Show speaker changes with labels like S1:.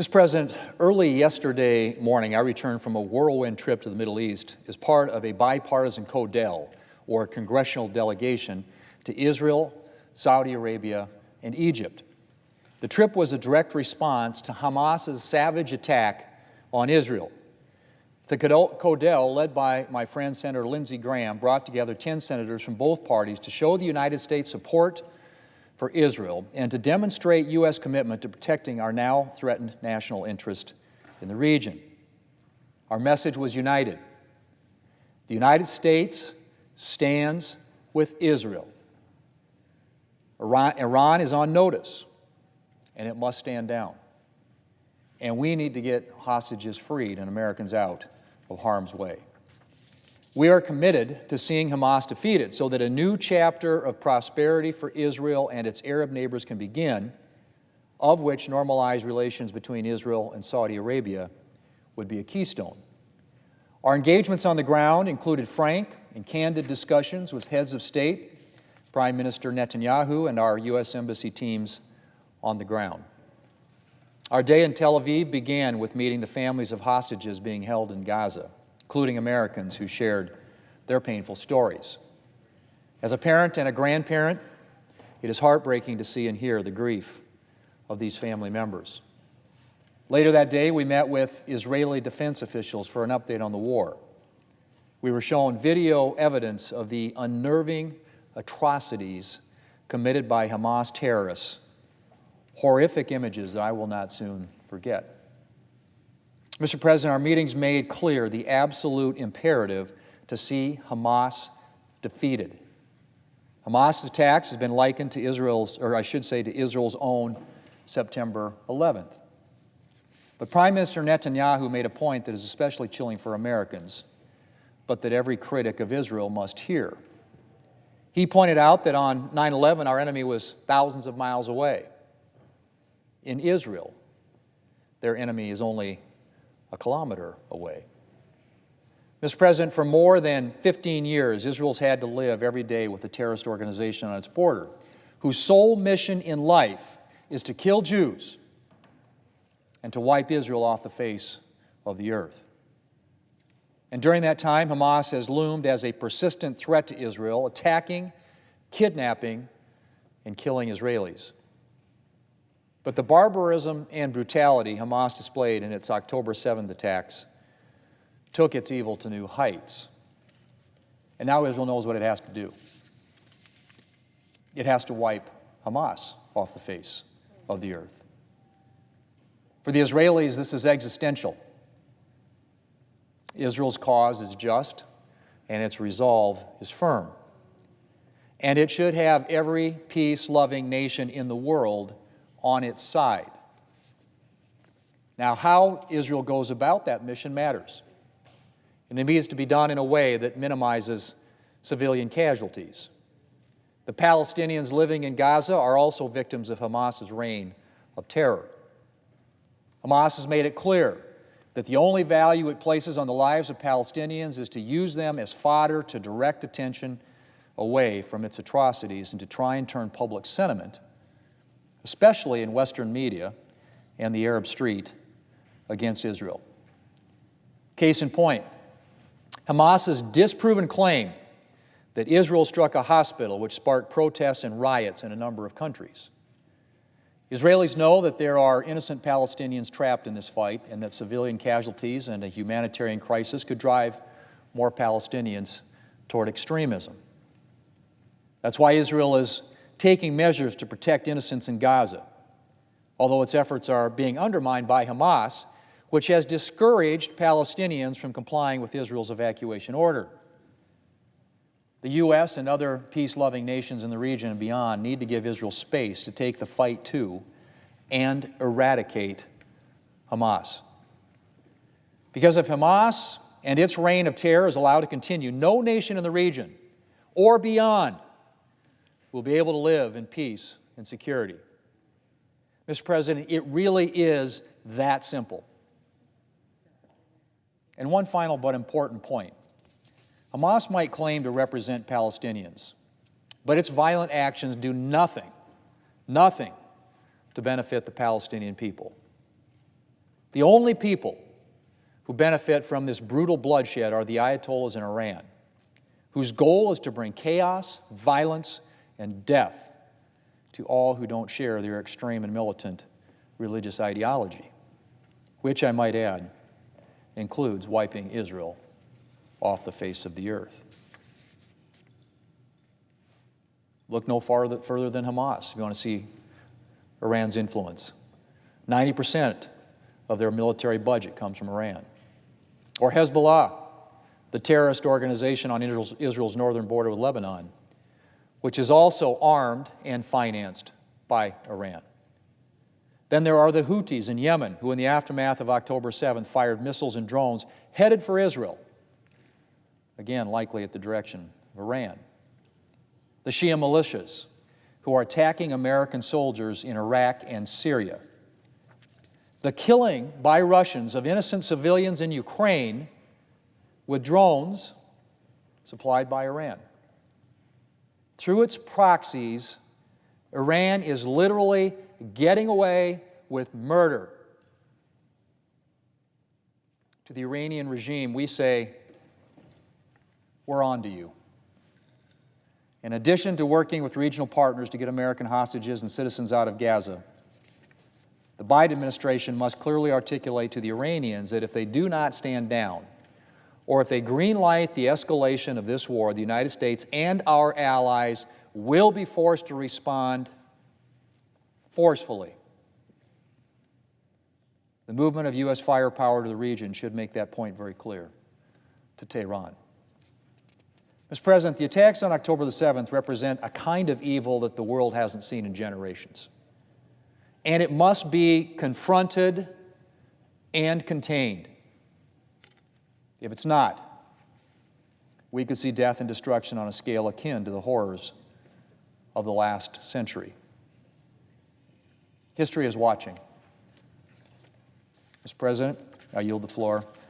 S1: Mr. President, early yesterday morning, I returned from a whirlwind trip to the Middle East as part of a bipartisan CODEL, or congressional delegation, to Israel, Saudi Arabia, and Egypt. The trip was a direct response to Hamas's savage attack on Israel. The CODEL, led by my friend Senator Lindsey Graham, brought together 10 senators from both parties to show the United States support for Israel and to demonstrate U.S. commitment to protecting our now threatened national interest in the region. Our message was united. The United States stands with Israel. Iran is on notice, and it must stand down. And we need to get hostages freed and Americans out of harm's way. We are committed to seeing Hamas defeated so that a new chapter of prosperity for Israel and its Arab neighbors can begin, of which normalized relations between Israel and Saudi Arabia would be a keystone. Our engagements on the ground included frank and candid discussions with heads of state, Prime Minister Netanyahu, and our U.S. Embassy teams on the ground. Our day in Tel Aviv began with meeting the families of hostages being held in Gaza, including Americans who shared their painful stories. As a parent and a grandparent, it is heartbreaking to see and hear the grief of these family members. Later that day, we met with Israeli defense officials for an update on the war. We were shown video evidence of the unnerving atrocities committed by Hamas terrorists, horrific images that I will not soon forget. Mr. President, our meetings made clear the absolute imperative to see Hamas defeated. Hamas attacks has been likened to Israel's own September 11th. But Prime Minister Netanyahu made a point that is especially chilling for Americans, but that every critic of Israel must hear. He pointed out that on 9/11, our enemy was thousands of miles away. In Israel, their enemy is only a kilometer away. Mr. President, for more than 15 years, Israel's had to live every day with a terrorist organization on its border, whose sole mission in life is to kill Jews and to wipe Israel off the face of the earth. And during that time, Hamas has loomed as a persistent threat to Israel, attacking, kidnapping, and killing Israelis. But the barbarism and brutality Hamas displayed in its October 7th attacks took its evil to new heights. And now Israel knows what it has to do. It has to wipe Hamas off the face of the earth. For the Israelis, this is existential. Israel's cause is just, and its resolve is firm. And it should have every peace-loving nation in the world on its side. Now, how Israel goes about that mission matters. And it needs to be done in a way that minimizes civilian casualties. The Palestinians living in Gaza are also victims of Hamas's reign of terror. Hamas has made it clear that the only value it places on the lives of Palestinians is to use them as fodder to direct attention away from its atrocities and to try and turn public sentiment, especially in Western media and the Arab street, against Israel. Case in point, Hamas's disproven claim that Israel struck a hospital which sparked protests and riots in a number of countries. Israelis know that there are innocent Palestinians trapped in this fight and that civilian casualties and a humanitarian crisis could drive more Palestinians toward extremism. That's why Israel is taking measures to protect innocents in Gaza, although its efforts are being undermined by Hamas, which has discouraged Palestinians from complying with Israel's evacuation order. The U.S. and other peace-loving nations in the region and beyond need to give Israel space to take the fight to and eradicate Hamas. Because if Hamas and its reign of terror is allowed to continue, no nation in the region or beyond will be able to live in peace and security. Mr. President, it really is that simple. And one final but important point. Hamas might claim to represent Palestinians, but its violent actions do nothing to benefit the Palestinian people. The only people who benefit from this brutal bloodshed are the Ayatollahs in Iran, whose goal is to bring chaos, violence, and death to all who don't share their extreme and militant religious ideology, which, I might add, includes wiping Israel off the face of the earth. Look no further than Hamas if you want to see Iran's influence. 90% of their military budget comes from Iran. Or Hezbollah, the terrorist organization on Israel's northern border with Lebanon, which is also armed and financed by Iran. Then there are the Houthis in Yemen, who in the aftermath of October 7th fired missiles and drones headed for Israel, again likely at the direction of Iran. The Shia militias, who are attacking American soldiers in Iraq and Syria. The killing by Russians of innocent civilians in Ukraine with drones supplied by Iran. Through its proxies, Iran is literally getting away with murder. To the Iranian regime, we say, we're on to you. In addition to working with regional partners to get American hostages and citizens out of Gaza, the Biden administration must clearly articulate to the Iranians that if they do not stand down, or if they greenlight the escalation of this war, the United States and our allies will be forced to respond forcefully. The movement of U.S. firepower to the region should make that point very clear to Tehran. Mr. President, the attacks on October the 7th represent a kind of evil that the world hasn't seen in generations. And it must be confronted and contained. If it's not, we could see death and destruction on a scale akin to the horrors of the last century. History is watching. Mr. President, I yield the floor.